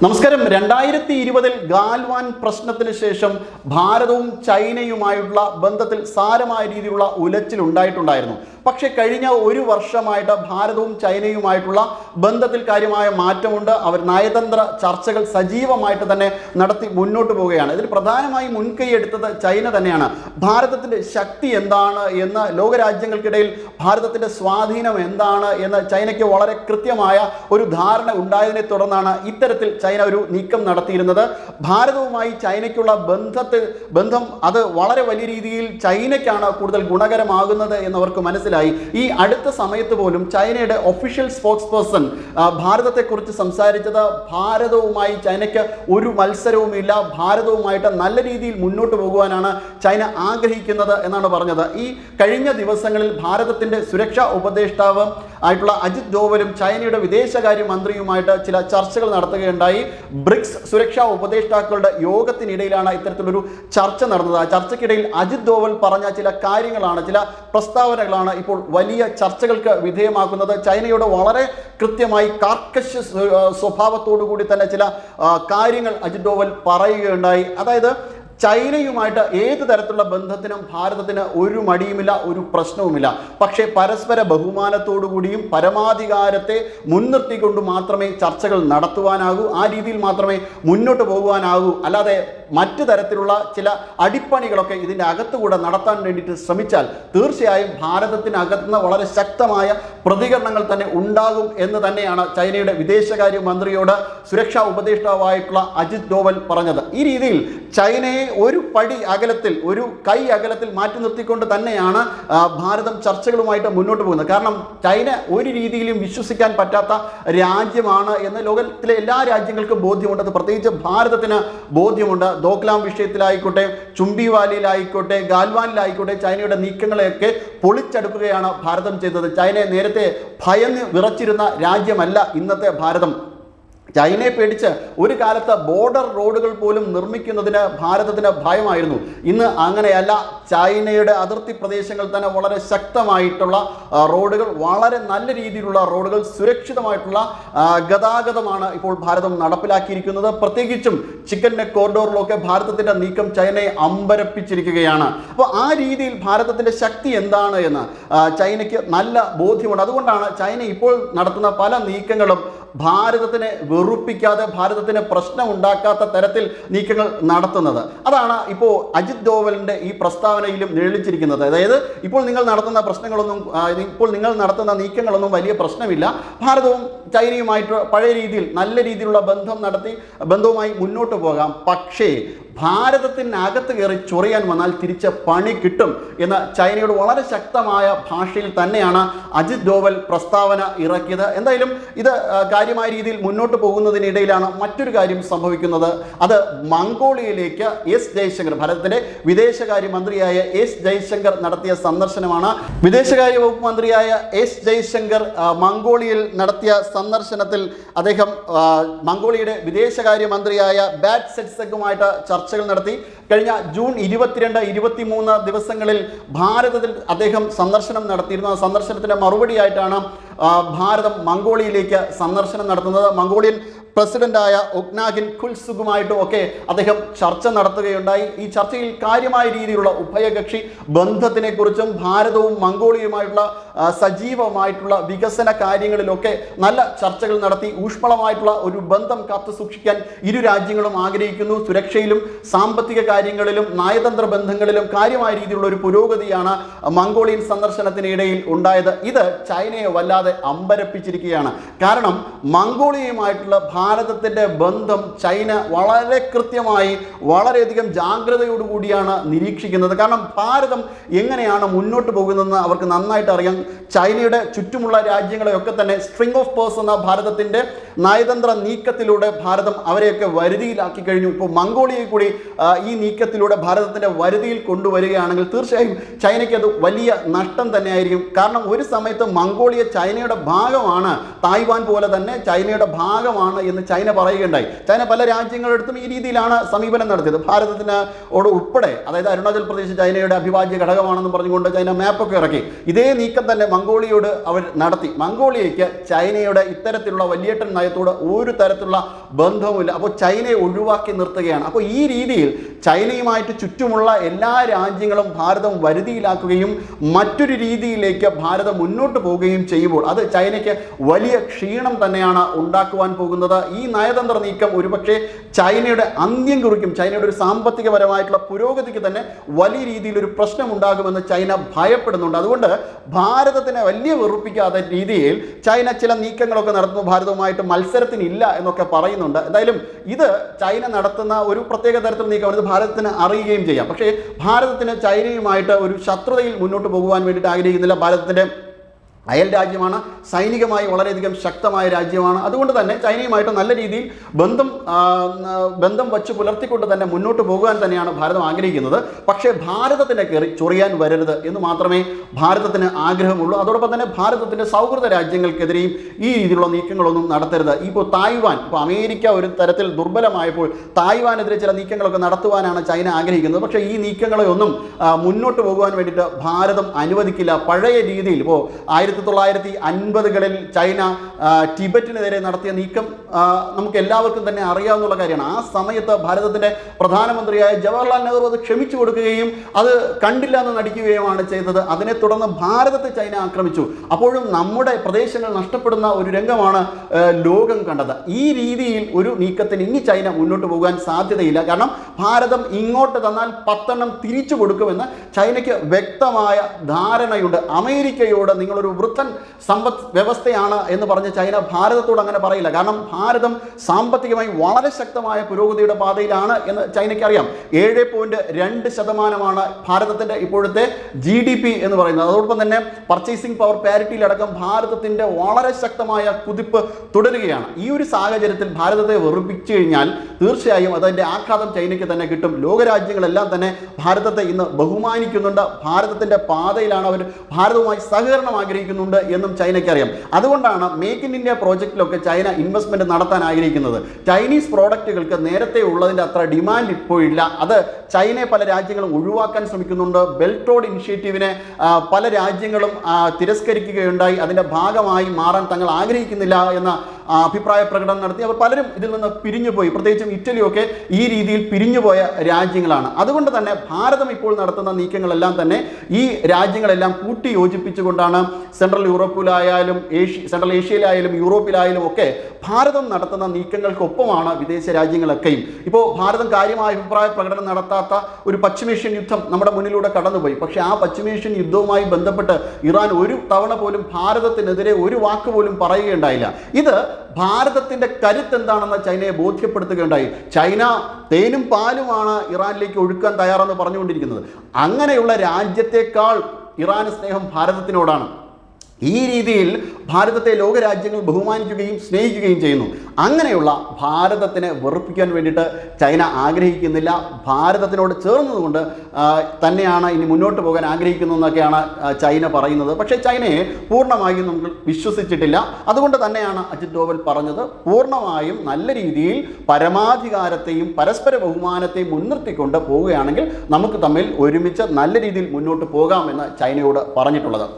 നമസ്കാരം. 2020 ഗാൽവാൻ പ്രശ്നത്തിന് ശേഷം ഭാരതവും ചൈനയുമായുള്ള ബന്ധത്തിൽ സാരമായ രീതിയിലുള്ള ഉലച്ചിൽ ഉണ്ടായിട്ടുണ്ടായിരുന്നു. പക്ഷേ കഴിഞ്ഞ ഒരു വർഷമായിട്ട് ഭാരതവും ചൈനയുമായിട്ടുള്ള ബന്ധത്തിൽ കാര്യമായ മാറ്റമുണ്ട്. അവർ നയതന്ത്ര ചർച്ചകൾ സജീവമായിട്ട് തന്നെ നടത്തി മുന്നോട്ട് പോവുകയാണ്. ഇതിൽ പ്രധാനമായി മുൻകൈ എടുത്തത് ചൈന തന്നെയാണ്. ഭാരതത്തിൻ്റെ ശക്തി എന്താണ് എന്ന്, ലോകരാജ്യങ്ങൾക്കിടയിൽ ഭാരതത്തിൻ്റെ സ്വാധീനം എന്താണ് എന്ന് ചൈനയ്ക്ക് വളരെ കൃത്യമായ ഒരു ധാരണ ഉണ്ടായതിനെ തുടർന്നാണ് ഇത്തരത്തിൽ ചൈന ഒരു നീക്കം നടത്തിയിരുന്നത്. ഭാരതവുമായി ചൈനയ്ക്കുള്ള ബന്ധം അത് വളരെ വലിയ രീതിയിൽ ചൈനയ്ക്കാണ് കൂടുതൽ ഗുണകരമാകുന്നത് എന്നവർക്ക് മനസ്സിലായി. ഈ അടുത്ത സമയത്ത് പോലും ചൈനയുടെ ഒഫീഷ്യൽ സ്പോക്സ് പേഴ്സൺ ഭാരതത്തെക്കുറിച്ച് സംസാരിച്ചത് ഭാരതവുമായി ചൈനയ്ക്ക് ഒരു മത്സരവുമില്ല, ഭാരതവുമായിട്ട് നല്ല രീതിയിൽ മുന്നോട്ട് പോകുവാനാണ് ചൈന ആഗ്രഹിക്കുന്നത് എന്നാണ് പറഞ്ഞത്. ഈ കഴിഞ്ഞ ദിവസങ്ങളിൽ ഭാരതത്തിൻ്റെ സുരക്ഷാ ഉപദേഷ്ടാവ് ആയിട്ടുള്ള അജിത് ഡോവലും ചൈനയുടെ വിദേശകാര്യ മന്ത്രിയുമായിട്ട് ചില ചർച്ചകൾ നടത്തുകയുണ്ടായി. ബ്രിക്സ് സുരക്ഷാ ഉപദേഷ്ടാക്കളുടെ യോഗത്തിനിടയിലാണ് ഇത്തരത്തിലൊരു ചർച്ച നടന്നത്. ആ ചർച്ചയ്ക്കിടയിൽ അജിത് ഡോവൽ പറഞ്ഞ ചില കാര്യങ്ങളാണ്, ചില പ്രസ്താവനകളാണ് ഇപ്പോൾ വലിയ ചർച്ചകൾക്ക് വിധേയമാക്കുന്നത്. ചൈനയോട് വളരെ കൃത്യമായി കാർക്കശ സ്വഭാവത്തോടു കൂടി തന്നെ ചില കാര്യങ്ങൾ അജിത് ഡോവൽ പറയുകയുണ്ടായി. അതായത് ചൈനയുമായിട്ട് ഏത് തരത്തിലുള്ള ബന്ധത്തിനും ഭാരതത്തിന് ഒരു മടിയുമില്ല, ഒരു പ്രശ്നവുമില്ല. പക്ഷേ പരസ്പര ബഹുമാനത്തോടു കൂടിയും പരമാധികാരത്തെ മുൻനിർത്തിക്കൊണ്ട് മാത്രമേ ചർച്ചകൾ നടത്തുവാനാകൂ, ആ രീതിയിൽ മാത്രമേ മുന്നോട്ട് പോകുവാനാകൂ. അല്ലാതെ മറ്റു തരത്തിലുള്ള ചില അടിപ്പണികളൊക്കെ ഇതിൻ്റെ അകത്തുകൂടെ നടത്താൻ വേണ്ടിയിട്ട് ശ്രമിച്ചാൽ തീർച്ചയായും ഭാരതത്തിനകത്തുനിന്ന് വളരെ ശക്തമായ പ്രതികരണങ്ങൾ തന്നെ ഉണ്ടാകും എന്ന് തന്നെയാണ് ചൈനയുടെ വിദേശകാര്യ മന്ത്രിയോട് സുരക്ഷാ ഉപദേഷ്ടാവായിട്ടുള്ള അജിത് ഡോവൽ പറഞ്ഞത്. ഈ രീതിയിൽ ചൈനയെ ഒരു പടി അകലത്തിൽ, ഒരു കൈ അകലത്തിൽ മാറ്റി നിർത്തിക്കൊണ്ട് തന്നെയാണ് ഭാരതം ചർച്ചകളുമായിട്ട് മുന്നോട്ട് പോകുന്നത്. കാരണം ചൈന ഒരു രീതിയിലും വിശ്വസിക്കാൻ പറ്റാത്ത രാജ്യമാണ് എന്ന് ലോകത്തിലെ എല്ലാ രാജ്യങ്ങൾക്കും ബോധ്യമുണ്ട്. അത് പ്രത്യേകിച്ച് ഭാരതത്തിന് ബോധ്യമുണ്ട്. ദോക്ലാം വിഷയത്തിലായിക്കോട്ടെ, ചുംബിവാലിയിലായിക്കോട്ടെ, ഗാൽവാനിലായിക്കോട്ടെ, ചൈനയുടെ നീക്കങ്ങളെയൊക്കെ പൊളിച്ചെടുക്കുകയാണ് ഭാരതം ചെയ്തത്. ചൈനയെ നേരത്തെ ഭയന്ന് വിറച്ചിരുന്ന രാജ്യമല്ല ഇന്നത്തെ ഭാരതം. ചൈനയെ പേടിച്ച് ഒരു കാലത്ത് ബോർഡർ റോഡുകൾ പോലും നിർമ്മിക്കുന്നതിന് ഭാരതത്തിന് ഭയമായിരുന്നു. ഇന്ന് അങ്ങനെയല്ല. ചൈനയുടെ അതിർത്തി പ്രദേശങ്ങൾ തന്നെ വളരെ ശക്തമായിട്ടുള്ള റോഡുകൾ, വളരെ നല്ല രീതിയിലുള്ള റോഡുകൾ, സുരക്ഷിതമായിട്ടുള്ള ഗതാഗതമാണ് ഇപ്പോൾ ഭാരതം നടപ്പിലാക്കിയിരിക്കുന്നത്. പ്രത്യേകിച്ചും ചിക്കൻ നെക്ക് കോറിഡോറിലൊക്കെ ഭാരതത്തിൻ്റെ നീക്കം ചൈനയെ അമ്പരപ്പിച്ചിരിക്കുകയാണ്. അപ്പോൾ ആ രീതിയിൽ ഭാരതത്തിൻ്റെ ശക്തി എന്താണ് എന്ന് ചൈനയ്ക്ക് നല്ല ബോധ്യമുണ്ട്. അതുകൊണ്ടാണ് ചൈന ഇപ്പോൾ നടത്തുന്ന പല നീക്കങ്ങളും ഭാരതത്തിനെ വെറുപ്പിക്കാതെ, ഭാരതത്തിന് പ്രശ്നം ഉണ്ടാക്കാത്ത തരത്തിൽ നീക്കങ്ങൾ നടത്തുന്നത്. അതാണ് ഇപ്പോൾ അജിത് ഡോവലിൻ്റെ ഈ പ്രസ്താവനയിലും നിഴലിച്ചിരിക്കുന്നത്. അതായത് ഇപ്പോൾ നിങ്ങൾ നടത്തുന്ന നീക്കങ്ങളൊന്നും വലിയ പ്രശ്നമില്ല, ഭാരതവും ചൈനയുമായിട്ട് പഴയ രീതിയിൽ നല്ല രീതിയിലുള്ള ബന്ധവുമായി മുന്നോട്ട് പോകാം. പക്ഷേ ഭാരതത്തിനകത്ത് കയറി ചൊറിയാൻ വന്നാൽ തിരിച്ച് പണി കിട്ടും എന്ന് ചൈനയോട് വളരെ ശക്തമായ ഭാഷയിൽ തന്നെയാണ് അജിത് ഡോവൽ പ്രസ്താവന ഇറക്കിയത്. എന്തായാലും ഇത് കാര്യമായ രീതിയിൽ മുന്നോട്ട് പോകുന്നതിനിടയിലാണ് മറ്റൊരു കാര്യം സംഭവിക്കുന്നത്. അത് മംഗോളിയയിലേക്ക് എസ് ജയശങ്കർ, ഭാരതത്തിൻ്റെ വിദേശകാര്യ മന്ത്രിയായ എസ് ജയശങ്കർ നടത്തിയ സന്ദർശനമാണ്. വിദേശകാര്യ വകുപ്പ് മന്ത്രിയായ എസ് ജയശങ്കർ മംഗോളിയയിൽ നടത്തിയ സന്ദർശനത്തിൽ അദ്ദേഹം മംഗോളിയയുടെ വിദേശകാര്യ മന്ത്രിയായ ബാറ്റ് സെറ്റ്സെഗുമായിട്ട് ചർച്ചകൾ നടത്തി. കഴിഞ്ഞ ജൂൺ 22, 23 ദിവസങ്ങളിൽ ഭാരതത്തിൽ അദ്ദേഹം സന്ദർശനം നടത്തിയിരുന്നു. ആ സന്ദർശനത്തിൻ്റെ മറുപടിയായിട്ടാണ് ഭാരതം മംഗോളിയയിലേക്ക് സന്ദർശനം നടത്തുന്നത്. മംഗോളിയൻ പ്രസിഡന്റായ ഒക്നാഗിൻ ഖുൽസുഗുമായിട്ടും ഒക്കെ അദ്ദേഹം ചർച്ച നടത്തുകയുണ്ടായി. ഈ ചർച്ചയിൽ കാര്യമായ രീതിയിലുള്ള ഉഭയകക്ഷി ബന്ധത്തിനെക്കുറിച്ചും ഭാരതവും മംഗോളിയയുമായിട്ടുള്ള സജീവമായിട്ടുള്ള വികസന കാര്യങ്ങളിലൊക്കെ നല്ല ചർച്ചകൾ നടത്തി. ഊഷ്മളമായിട്ടുള്ള ഒരു ബന്ധം കാത്തു സൂക്ഷിക്കാൻ ഇരു രാജ്യങ്ങളും ആഗ്രഹിക്കുന്നു. സുരക്ഷയിലും സാമ്പത്തിക കാര്യങ്ങളിലും നയതന്ത്ര ബന്ധങ്ങളിലും കാര്യമായ രീതിയിലുള്ള ഒരു പുരോഗതിയാണ് മംഗോളിയൻ സന്ദർശനത്തിനിടയിൽ ഉണ്ടായത്. ഇത് ചൈനയെ വല്ലാതെ അമ്പരപ്പിച്ചിരിക്കുകയാണ്. കാരണം മംഗോളിയയുമായിട്ടുള്ള ഭാരതത്തിൻ്റെ ബന്ധം ചൈന വളരെ കൃത്യമായി, വളരെയധികം ജാഗ്രതയോടുകൂടിയാണ് നിരീക്ഷിക്കുന്നത്. കാരണം ഭാരതം എങ്ങനെയാണ് മുന്നോട്ട് പോകുന്നതെന്ന് അവർക്ക് നന്നായിട്ട് അറിയാം. ചൈനയുടെ ചുറ്റുമുള്ള രാജ്യങ്ങളെയൊക്കെ തന്നെ സ്ട്രിംഗ് ഓഫ് പേഴ്സ് എന്ന ഭാരതത്തിൻ്റെ നയതന്ത്ര നീക്കത്തിലൂടെ ഭാരതം അവരെയൊക്കെ വരുതിയിലാക്കി കഴിഞ്ഞു. ഇപ്പോൾ മംഗോളിയയെ കൂടി ഈ നീക്കത്തിലൂടെ ഭാരതത്തിൻ്റെ വരുതിയിൽ കൊണ്ടുവരികയാണെങ്കിൽ തീർച്ചയായും ചൈനയ്ക്ക് അത് വലിയ നഷ്ടം തന്നെയായിരിക്കും. കാരണം ഒരു സമയത്ത് മംഗോളിയ ചൈനയുടെ ഭാഗമാണ്, തായ്വാൻ പോലെ തന്നെ ചൈനയുടെ ഭാഗമാണ് എന്ന് ചൈന പറയുകയുണ്ടായി. ചൈന പല രാജ്യങ്ങളെടുത്തും ഈ രീതിയിലാണ് സമീപനം നടത്തിയത്. ഭാരതത്തിനോട് ഉൾപ്പെടെ, അതായത് അരുണാചൽ പ്രദേശ് ചൈനയുടെ അവിഭാജ്യ ഘടകമാണെന്ന് പറഞ്ഞുകൊണ്ട് ചൈന മാപ്പൊക്കെ ഇറക്കി. ഇതേ നീക്കം തന്നെ മംഗോളിയയോട് അവർ നടത്തി. മംഗോളിയയ്ക്ക് ചൈനയുടെ ഇത്തരത്തിലുള്ള വലിയേട്ടൻ നയത്തോട് ഒരു തരത്തിലുള്ള ബന്ധവുമില്ല. അപ്പോൾ ചൈനയെ ഒഴിവാക്കി നിർത്തുകയാണ്. അപ്പോൾ ഈ രീതിയിൽ ചൈനയുമായിട്ട് ചുറ്റുമുള്ള എല്ലാ രാജ്യങ്ങളും ഭാരതം വരുതിയിലാക്കുകയും മറ്റൊരു രീതിയിലേക്ക് ഭാരതം മുന്നോട്ട് പോവുകയും ചെയ്യുമ്പോൾ അത് ചൈനയ്ക്ക് വലിയ ക്ഷീണം തന്നെയാണ് ഉണ്ടാക്കുവാൻ പോകുന്നത്. ഈ നയതന്ത്ര നീക്കം ഒരുപക്ഷെ ചൈനയുടെ അന്ത്യം കുറിക്കും. ചൈനയുടെ ഒരു സാമ്പത്തികപരമായിട്ടുള്ള പുരോഗതിക്ക് തന്നെ വലിയ രീതിയിൽ ഒരു പ്രശ്നം ഉണ്ടാകുമെന്ന് ചൈന ഭയപ്പെടുന്നുണ്ട്. അതുകൊണ്ട് ഭാരതത്തിനെ വലിയ വെറുപ്പിക്കാത്ത രീതിയിൽ ചൈന ചില നീക്കങ്ങളൊക്കെ നടത്തുന്നു. ഭാരതവുമായിട്ട് മത്സരത്തിനില്ല എന്നൊക്കെ പറയുന്നുണ്ട്. എന്തായാലും ഇത് ചൈന നടത്തുന്ന ഒരു പ്രത്യേക തരത്തിൽ നീക്കമാണ്. ഇത് ഭാരതത്തിന് അറിയുകയും ചെയ്യാം. പക്ഷേ ഭാരതത്തിന് ചൈനയുമായിട്ട് ഒരു ശത്രുതയിൽ മുന്നോട്ട് പോകുവാൻ വേണ്ടിയിട്ട് ആഗ്രഹിക്കുന്നില്ല. ഭാരതത്തിൻ്റെ അയൽ രാജ്യമാണ്, സൈനികമായി വളരെയധികം ശക്തമായ രാജ്യമാണ്. അതുകൊണ്ട് തന്നെ ചൈനയുമായിട്ട് നല്ല രീതിയിൽ ബന്ധം വച്ച് പുലർത്തിക്കൊണ്ട് തന്നെ മുന്നോട്ട് പോകുവാൻ തന്നെയാണ് ഭാരതം ആഗ്രഹിക്കുന്നത്. പക്ഷേ ഭാരതത്തിനെ കയറി ചൊറിയാൻ വരരുത് എന്ന് മാത്രമേ ഭാരതത്തിന് ആഗ്രഹമുള്ളൂ. അതോടൊപ്പം തന്നെ ഭാരതത്തിൻ്റെ സൗഹൃദ രാജ്യങ്ങൾക്കെതിരെയും ഈ രീതിയിലുള്ള നീക്കങ്ങളൊന്നും നടത്തരുത്. ഇപ്പോൾ തായ്വാൻ, ഇപ്പോൾ അമേരിക്ക ഒരു തരത്തിൽ ദുർബലമായപ്പോൾ തായ്വാനെതിരെ ചില നീക്കങ്ങളൊക്കെ നടത്തുവാനാണ് ചൈന ആഗ്രഹിക്കുന്നത്. പക്ഷേ ഈ നീക്കങ്ങളെ ഒന്നും മുന്നോട്ട് പോകുവാൻ വേണ്ടിയിട്ട് ഭാരതം അനുവദിക്കില്ല. പഴയ രീതിയിൽ ഇപ്പോൾ 1950കളിൽ ചൈന ടിബറ്റിനെതിരെ നടത്തിയ നീക്കം നമുക്ക് എല്ലാവർക്കും തന്നെ അറിയാവുന്ന കാര്യമാണ്. ആ സമയത്ത് ഭാരതത്തിൻ്റെ പ്രധാനമന്ത്രിയായ ജവഹർലാൽ നെഹ്റു അത് ക്ഷമിച്ചു കൊടുക്കുകയും അത് കണ്ടില്ല എന്ന് നടിക്കുകയുമാണ് ചെയ്തത്. അതിനെ തുടർന്ന് ഭാരതത്തെ ചൈന ആക്രമിച്ചു. അപ്പോഴും നമ്മുടെ പ്രദേശങ്ങൾ നഷ്ടപ്പെടുന്ന ഒരു രംഗമാണ് ലോകം കണ്ടത്. ഈ രീതിയിൽ ഒരു നീക്കത്തിന് ഇനി ചൈന മുന്നോട്ട് പോകാൻ സാധ്യതയില്ല. കാരണം ഭാരതം ഇങ്ങോട്ട് തന്നാൽ 10 എണ്ണം തിരിച്ചു കൊടുക്കുമെന്ന് ചൈനയ്ക്ക് വ്യക്തമായ ധാരണയുണ്ട്. അമേരിക്കയോട് നിങ്ങളൊരു വൃദ്ധൻ സമ്പദ് വ്യവസ്ഥയാണ് എന്ന് പറഞ്ഞ് ചൈന ഭാരതത്തോട് അങ്ങനെ പറയില്ല. കാരണം ഭാരതം സാമ്പത്തികമായി വളരെ ശക്തമായ പുരോഗതിയുടെ പാതയിലാണ് എന്ന് ചൈനയ്ക്ക് അറിയാം. 7.2% ഭാരതത്തിൻ്റെ ഇപ്പോഴത്തെ GDP എന്ന് പറയുന്നത്. അതോടൊപ്പം തന്നെ പർച്ചേസിംഗ് പവർ പാരിറ്റിയിലടക്കം ഭാരതത്തിൻ്റെ വളരെ ശക്തമായ കുതിപ്പ് തുടരുകയാണ്. ഈ ഒരു സാഹചര്യത്തിൽ ഭാരതത്തെ വെറുപ്പിച്ചു കഴിഞ്ഞാൽ തീർച്ചയായും അതിൻ്റെ ആഘാതം ചൈനയ്ക്ക് തന്നെ കിട്ടും. ലോകരാജ്യങ്ങളെല്ലാം തന്നെ ഭാരതത്തെ ഇന്ന് ബഹുമാനിക്കുന്നുണ്ട്. ഭാരതത്തിൻ്റെ പാതയിലാണ് അവർ. ഭാരതവുമായി സഹകരണം ആഗ്രഹിക്കുന്നുണ്ട് എന്നും ചൈനയ്ക്ക് അറിയാം. അതുകൊണ്ടാണ് മേക്ക് ഇൻ ഇന്ത്യ പ്രോജക്റ്റിലൊക്കെ ചൈന ഇൻവെസ്റ്റ്മെന്റ് നടത്താൻ ആഗ്രഹിക്കുന്നത്. ചൈനീസ് പ്രോഡക്റ്റുകൾക്ക് നേരത്തെ ഉള്ളതിൻ്റെ അത്ര ഡിമാൻഡ് ഇപ്പോഴില്ല. അത് ചൈനയെ പല രാജ്യങ്ങളും ഒഴിവാക്കാൻ ശ്രമിക്കുന്നുണ്ട്. ബെൽറ്റ് റോഡ് ഇനിഷ്യേറ്റീവിനെ പല രാജ്യങ്ങളും തിരസ്കരിക്കുകയുണ്ടായി. അതിൻ്റെ ഭാഗമായി മാറാൻ തങ്ങൾ ആഗ്രഹിക്കുന്നില്ല എന്ന അഭിപ്രായ പ്രകടനം നടത്തി അവർ പലരും ഇതിൽ നിന്ന് പിരിഞ്ഞുപോയി. പ്രത്യേകിച്ചും ഇറ്റലിയൊക്കെ ഈ രീതിയിൽ പിരിഞ്ഞുപോയ രാജ്യങ്ങളാണ്. അതുകൊണ്ട് തന്നെ ഭാരതം ഇപ്പോൾ നടത്തുന്ന നീക്കങ്ങളെല്ലാം തന്നെ ഈ രാജ്യങ്ങളെല്ലാം കൂട്ടി യോജിപ്പിച്ചുകൊണ്ടാണ് സെൻട്രൽ സെൻട്രൽ ഏഷ്യയിലായാലും യൂറോപ്പിലായാലും ഒക്കെ ഭാരതം നടത്തുന്ന നീക്കങ്ങൾക്കൊപ്പമാണ് വിദേശ രാജ്യങ്ങളൊക്കെയും. ഇപ്പോൾ ഭാരതം കാര്യമായ അഭിപ്രായ പ്രകടനം നടത്താത്ത ഒരു പശ്ചിമേഷ്യൻ യുദ്ധം നമ്മുടെ മുന്നിലൂടെ കടന്നുപോയി. പക്ഷേ ആ പശ്ചിമേഷ്യൻ യുദ്ധവുമായി ബന്ധപ്പെട്ട് ഇറാൻ ഒരു തവണ പോലും ഭാരതത്തിനെതിരെ ഒരു വാക്ക് പോലും പറയുകയുണ്ടായില്ല. ഇത് ഭാരതത്തിൻ്റെ കരുത്ത് എന്താണെന്ന് ചൈനയെ ബോധ്യപ്പെടുത്തുകയുണ്ടായി. ചൈന തേനും പാലുമാണ് ഇറാനിലേക്ക് ഒഴുക്കാൻ തയ്യാറെന്ന് പറഞ്ഞുകൊണ്ടിരിക്കുന്നത്. അങ്ങനെയുള്ള രാജ്യത്തെക്കാൾ ഇറാന് സ്നേഹം ഭാരതത്തിനോടാണ്. ഈ രീതിയിൽ ഭാരതത്തെ ലോകരാജ്യങ്ങൾ ബഹുമാനിക്കുകയും സ്നേഹിക്കുകയും ചെയ്യുന്നു. അങ്ങനെയുള്ള ഭാരതത്തിനെ വെറുപ്പിക്കാൻ വേണ്ടിയിട്ട് ചൈന ആഗ്രഹിക്കുന്നില്ല. ഭാരതത്തിനോട് ചേർന്നതുകൊണ്ട് തന്നെയാണ് ഇനി മുന്നോട്ട് പോകാൻ ആഗ്രഹിക്കുന്നതെന്നൊക്കെയാണ് ചൈന പറയുന്നത്. പക്ഷേ ചൈനയെ പൂർണ്ണമായും നമ്മൾ വിശ്വസിച്ചിട്ടില്ല. അതുകൊണ്ട് തന്നെയാണ് അജിത് ഡോവൽ പറഞ്ഞത്, പൂർണ്ണമായും നല്ല രീതിയിൽ പരമാധികാരത്തെയും പരസ്പര ബഹുമാനത്തെയും മുൻനിർത്തിക്കൊണ്ട് പോവുകയാണെങ്കിൽ നമുക്ക് തമ്മിൽ ഒരുമിച്ച് നല്ല രീതിയിൽ മുന്നോട്ട് പോകാമെന്ന് ചൈനയോട് പറഞ്ഞിട്ടുള്ളത്.